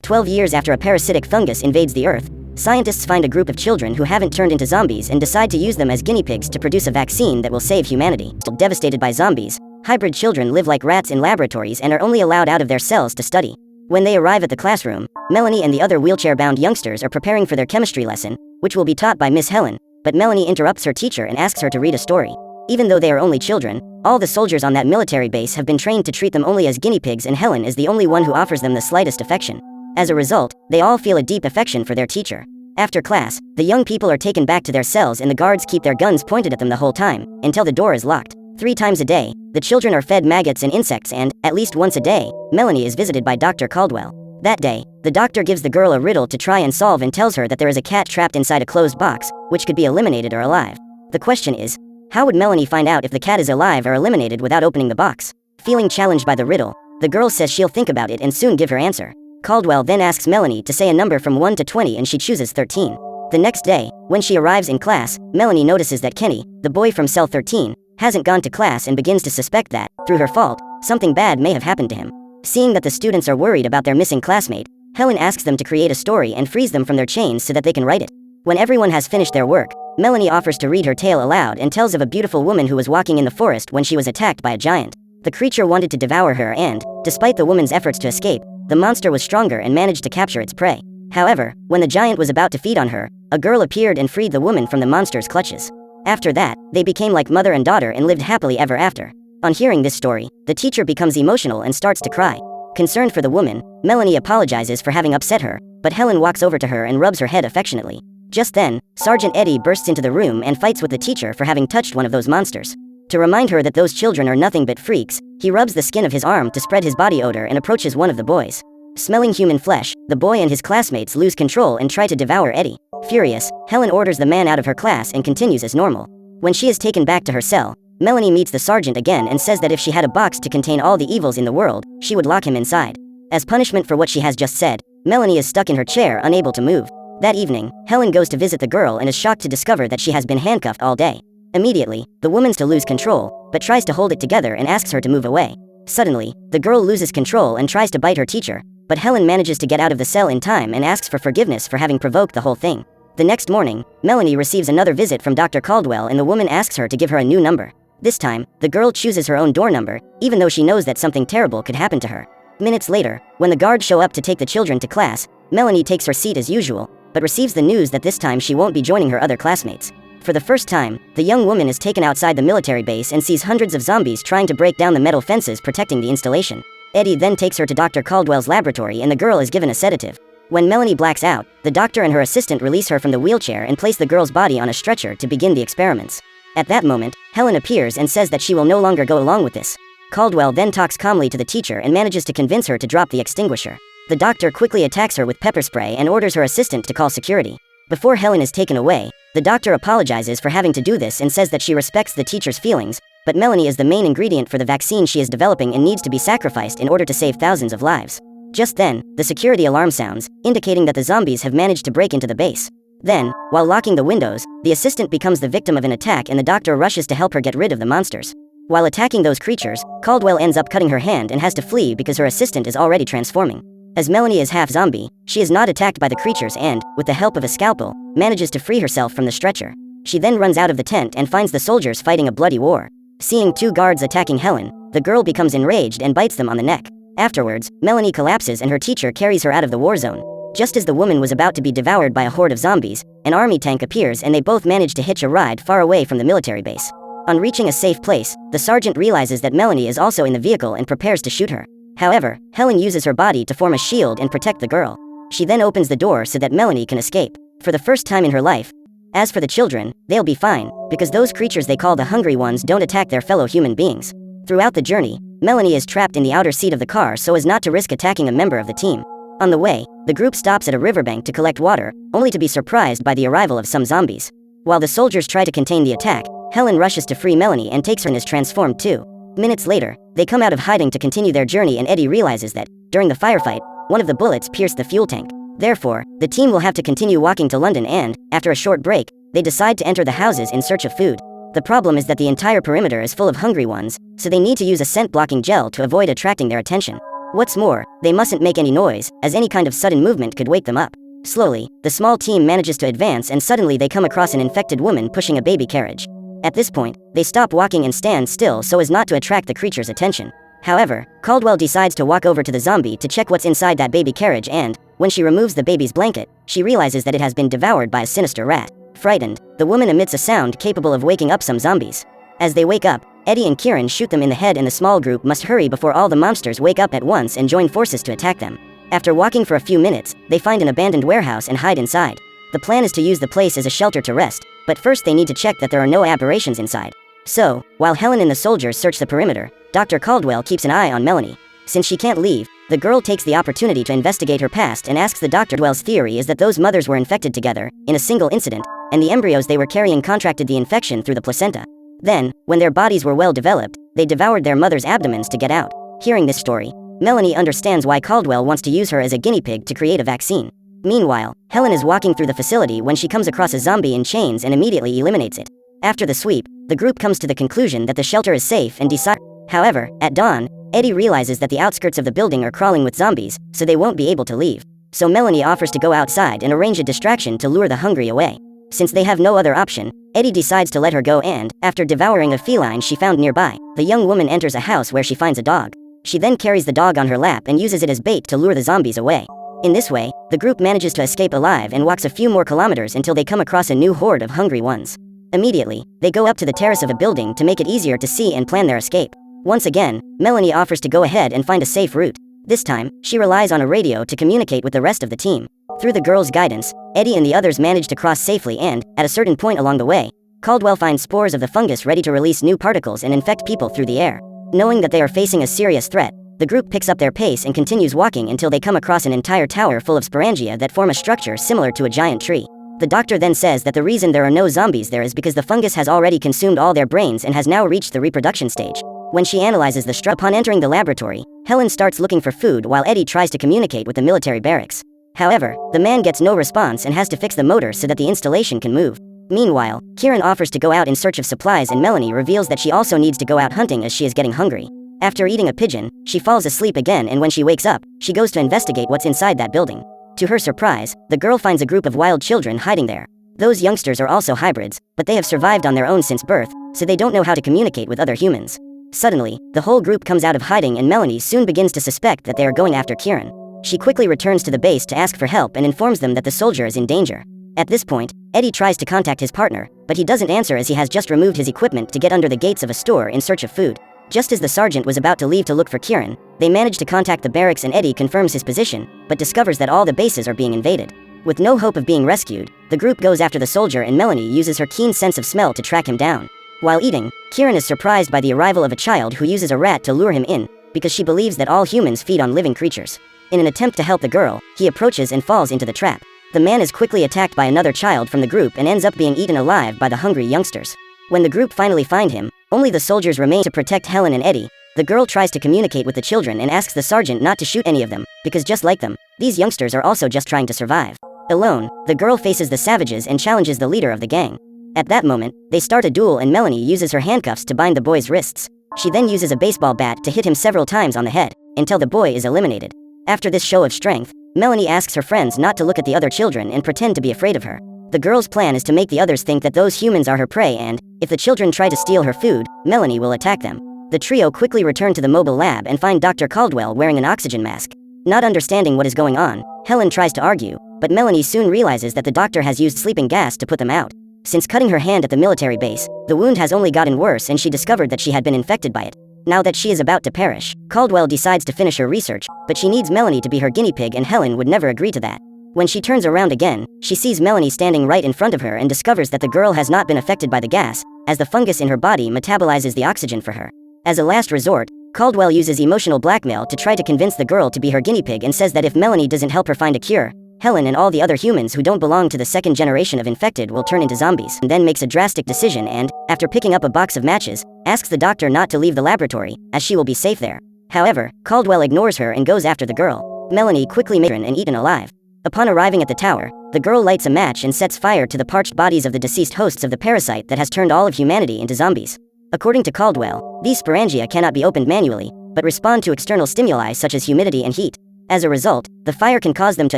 12 years after a parasitic fungus invades the Earth, scientists find a group of children who haven't turned into zombies and decide to use them as guinea pigs to produce a vaccine that will save humanity. Devastated by zombies, hybrid children live like rats in laboratories and are only allowed out of their cells to study. When they arrive at the classroom, Melanie and the other wheelchair-bound youngsters are preparing for their chemistry lesson, which will be taught by Miss Helen, but Melanie interrupts her teacher and asks her to read a story. Even though they are only children, all the soldiers on that military base have been trained to treat them only as guinea pigs, and Helen is the only one who offers them the slightest affection. As a result, they all feel a deep affection for their teacher. After class, the young people are taken back to their cells and the guards keep their guns pointed at them the whole time, until the door is locked. 3 times a day, the children are fed maggots and insects, and, at least once a day, Melanie is visited by Dr. Caldwell. That day, the doctor gives the girl a riddle to try and solve and tells her that there is a cat trapped inside a closed box, which could be eliminated or alive. The question is, how would Melanie find out if the cat is alive or eliminated without opening the box? Feeling challenged by the riddle, the girl says she'll think about it and soon give her answer. Caldwell then asks Melanie to say a number from 1 to 20 and she chooses 13. The next day, when she arrives in class, Melanie notices that Kenny, the boy from cell 13, hasn't gone to class and begins to suspect that, through her fault, something bad may have happened to him. Seeing that the students are worried about their missing classmate, Helen asks them to create a story and frees them from their chains so that they can write it. When everyone has finished their work, Melanie offers to read her tale aloud and tells of a beautiful woman who was walking in the forest when she was attacked by a giant. The creature wanted to devour her and, despite the woman's efforts to escape, the monster was stronger and managed to capture its prey. However, when the giant was about to feed on her, a girl appeared and freed the woman from the monster's clutches. After that, they became like mother and daughter and lived happily ever after. On hearing this story, the teacher becomes emotional and starts to cry. Concerned for the woman, Melanie apologizes for having upset her, but Helen walks over to her and rubs her head affectionately. Just then, Sergeant Eddie bursts into the room and fights with the teacher for having touched one of those monsters. To remind her that those children are nothing but freaks, he rubs the skin of his arm to spread his body odor and approaches one of the boys. Smelling human flesh, the boy and his classmates lose control and try to devour Eddie. Furious, Helen orders the man out of her class and continues as normal. When she is taken back to her cell, Melanie meets the sergeant again and says that if she had a box to contain all the evils in the world, she would lock him inside. As punishment for what she has just said, Melanie is stuck in her chair, unable to move. That evening, Helen goes to visit the girl and is shocked to discover that she has been handcuffed all day. Immediately, the woman's to lose control, but tries to hold it together and asks her to move away. Suddenly, the girl loses control and tries to bite her teacher, but Helen manages to get out of the cell in time and asks for forgiveness for having provoked the whole thing. The next morning, Melanie receives another visit from Dr. Caldwell and the woman asks her to give her a new number. This time, the girl chooses her own door number, even though she knows that something terrible could happen to her. Minutes later, when the guards show up to take the children to class, Melanie takes her seat as usual, but receives the news that this time she won't be joining her other classmates. For the first time, the young woman is taken outside the military base and sees hundreds of zombies trying to break down the metal fences protecting the installation. Eddie then takes her to Dr. Caldwell's laboratory and the girl is given a sedative. When Melanie blacks out, the doctor and her assistant release her from the wheelchair and place the girl's body on a stretcher to begin the experiments. At that moment, Helen appears and says that she will no longer go along with this. Caldwell then talks calmly to the teacher and manages to convince her to drop the extinguisher. The doctor quickly attacks her with pepper spray and orders her assistant to call security. Before Helen is taken away, the doctor apologizes for having to do this and says that she respects the teacher's feelings, but Melanie is the main ingredient for the vaccine she is developing and needs to be sacrificed in order to save thousands of lives. Just then, the security alarm sounds, indicating that the zombies have managed to break into the base. Then, while locking the windows, the assistant becomes the victim of an attack and the doctor rushes to help her get rid of the monsters. While attacking those creatures, Caldwell ends up cutting her hand and has to flee because her assistant is already transforming. As Melanie is half zombie, she is not attacked by the creatures and, with the help of a scalpel, manages to free herself from the stretcher. She then runs out of the tent and finds the soldiers fighting a bloody war. Seeing 2 guards attacking Helen, the girl becomes enraged and bites them on the neck. Afterwards, Melanie collapses and her teacher carries her out of the war zone. Just as the woman was about to be devoured by a horde of zombies, an army tank appears and they both manage to hitch a ride far away from the military base. On reaching a safe place, the sergeant realizes that Melanie is also in the vehicle and prepares to shoot her. However, Helen uses her body to form a shield and protect the girl. She then opens the door so that Melanie can escape, for the first time in her life. As for the children, they'll be fine, because those creatures they call the hungry ones don't attack their fellow human beings. Throughout the journey, Melanie is trapped in the outer seat of the car so as not to risk attacking a member of the team. On the way, the group stops at a riverbank to collect water, only to be surprised by the arrival of some zombies. While the soldiers try to contain the attack, Helen rushes to free Melanie and takes her and is transformed too. Minutes later, they come out of hiding to continue their journey and Eddie realizes that, during the firefight, one of the bullets pierced the fuel tank. Therefore, the team will have to continue walking to London and, after a short break, they decide to enter the houses in search of food. The problem is that the entire perimeter is full of hungry ones, so they need to use a scent-blocking gel to avoid attracting their attention. What's more, they mustn't make any noise, as any kind of sudden movement could wake them up. Slowly, the small team manages to advance and suddenly they come across an infected woman pushing a baby carriage. At this point, they stop walking and stand still so as not to attract the creature's attention. However, Caldwell decides to walk over to the zombie to check what's inside that baby carriage and, when she removes the baby's blanket, she realizes that it has been devoured by a sinister rat. Frightened, the woman emits a sound capable of waking up some zombies. As they wake up, Eddie and Kieran shoot them in the head and the small group must hurry before all the monsters wake up at once and join forces to attack them. After walking for a few minutes, they find an abandoned warehouse and hide inside. The plan is to use the place as a shelter to rest, but first they need to check that there are no aberrations inside. So, while Helen and the soldiers search the perimeter, Dr. Caldwell keeps an eye on Melanie. Since she can't leave, the girl takes the opportunity to investigate her past and asks the doctor. Caldwell's theory is that those mothers were infected together, in a single incident, and the embryos they were carrying contracted the infection through the placenta. Then, when their bodies were well developed, they devoured their mother's abdomens to get out. Hearing this story, Melanie understands why Caldwell wants to use her as a guinea pig to create a vaccine. Meanwhile, Helen is walking through the facility when she comes across a zombie in chains and immediately eliminates it. After the sweep, the group comes to the conclusion that the shelter is safe and decides. However, at dawn, Eddie realizes that the outskirts of the building are crawling with zombies, so they won't be able to leave. So Melanie offers to go outside and arrange a distraction to lure the hungry away. Since they have no other option, Eddie decides to let her go and, after devouring a feline she found nearby, the young woman enters a house where she finds a dog. She then carries the dog on her lap and uses it as bait to lure the zombies away. In this way, the group manages to escape alive and walks a few more kilometers until they come across a new horde of hungry ones. Immediately, they go up to the terrace of a building to make it easier to see and plan their escape. Once again, Melanie offers to go ahead and find a safe route. This time, she relies on a radio to communicate with the rest of the team. Through the girl's guidance, Eddie and the others manage to cross safely and, at a certain point along the way, Caldwell finds spores of the fungus ready to release new particles and infect people through the air. Knowing that they are facing a serious threat, the group picks up their pace and continues walking until they come across an entire tower full of sporangia that form a structure similar to a giant tree. The doctor then says that the reason there are no zombies there is because the fungus has already consumed all their brains and has now reached the reproduction stage. When she analyzes the structure upon entering the laboratory, Helen starts looking for food while Eddie tries to communicate with the military barracks. However, the man gets no response and has to fix the motor so that the installation can move. Meanwhile, Kieran offers to go out in search of supplies and Melanie reveals that she also needs to go out hunting as she is getting hungry. After eating a pigeon, she falls asleep again and when she wakes up, she goes to investigate what's inside that building. To her surprise, the girl finds a group of wild children hiding there. Those youngsters are also hybrids, but they have survived on their own since birth, so they don't know how to communicate with other humans. Suddenly, the whole group comes out of hiding and Melanie soon begins to suspect that they are going after Kieran. She quickly returns to the base to ask for help and informs them that the soldier is in danger. At this point, Eddie tries to contact his partner, but he doesn't answer as he has just removed his equipment to get under the gates of a store in search of food. Just as the sergeant was about to leave to look for Kieran, they manage to contact the barracks and Eddie confirms his position, but discovers that all the bases are being invaded. With no hope of being rescued, the group goes after the soldier and Melanie uses her keen sense of smell to track him down. While eating, Kieran is surprised by the arrival of a child who uses a rat to lure him in, because she believes that all humans feed on living creatures. In an attempt to help the girl, he approaches and falls into the trap. The man is quickly attacked by another child from the group and ends up being eaten alive by the hungry youngsters. When the group finally find him, only the soldiers remain to protect Helen and Eddie. The girl tries to communicate with the children and asks the sergeant not to shoot any of them, because just like them, these youngsters are also just trying to survive. Alone, the girl faces the savages and challenges the leader of the gang. At that moment, they start a duel and Melanie uses her handcuffs to bind the boy's wrists. She then uses a baseball bat to hit him several times on the head, until the boy is eliminated. After this show of strength, Melanie asks her friends not to look at the other children and pretend to be afraid of her. The girl's plan is to make the others think that those humans are her prey and, if the children try to steal her food, Melanie will attack them. The trio quickly return to the mobile lab and find Dr. Caldwell wearing an oxygen mask. Not understanding what is going on, Helen tries to argue, but Melanie soon realizes that the doctor has used sleeping gas to put them out. Since cutting her hand at the military base, the wound has only gotten worse and she discovered that she had been infected by it. Now that she is about to perish, Caldwell decides to finish her research, but she needs Melanie to be her guinea pig and Helen would never agree to that. When she turns around again, she sees Melanie standing right in front of her and discovers that the girl has not been affected by the gas, as the fungus in her body metabolizes the oxygen for her. As a last resort, Caldwell uses emotional blackmail to try to convince the girl to be her guinea pig and says that if Melanie doesn't help her find a cure, Helen and all the other humans who don't belong to the second generation of infected will turn into zombies, and then makes a drastic decision and, after picking up a box of matches, asks the doctor not to leave the laboratory, as she will be safe there. However, Caldwell ignores her and goes after the girl. Melanie quickly makes her and eaten alive. Upon arriving at the tower, the girl lights a match and sets fire to the parched bodies of the deceased hosts of the parasite that has turned all of humanity into zombies. According to Caldwell, these sporangia cannot be opened manually, but respond to external stimuli such as humidity and heat. As a result, the fire can cause them to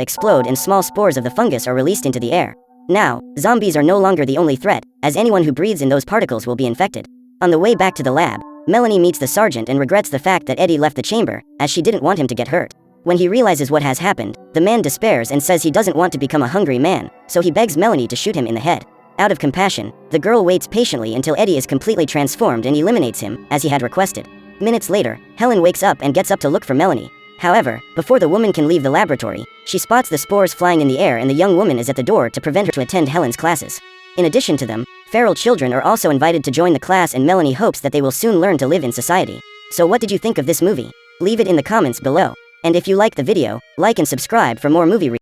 explode and small spores of the fungus are released into the air. Now, zombies are no longer the only threat, as anyone who breathes in those particles will be infected. On the way back to the lab, Melanie meets the sergeant and regrets the fact that Eddie left the chamber, as she didn't want him to get hurt. When he realizes what has happened, the man despairs and says he doesn't want to become a hungry man, so he begs Melanie to shoot him in the head. Out of compassion, the girl waits patiently until Eddie is completely transformed and eliminates him, as he had requested. Minutes later, Helen wakes up and gets up to look for Melanie. However, before the woman can leave the laboratory, she spots the spores flying in the air and the young woman is at the door to prevent her to attend Helen's classes. In addition to them, feral children are also invited to join the class and Melanie hopes that they will soon learn to live in society. So what did you think of this movie? Leave it in the comments below. And if you like the video, like and subscribe for more movie reviews.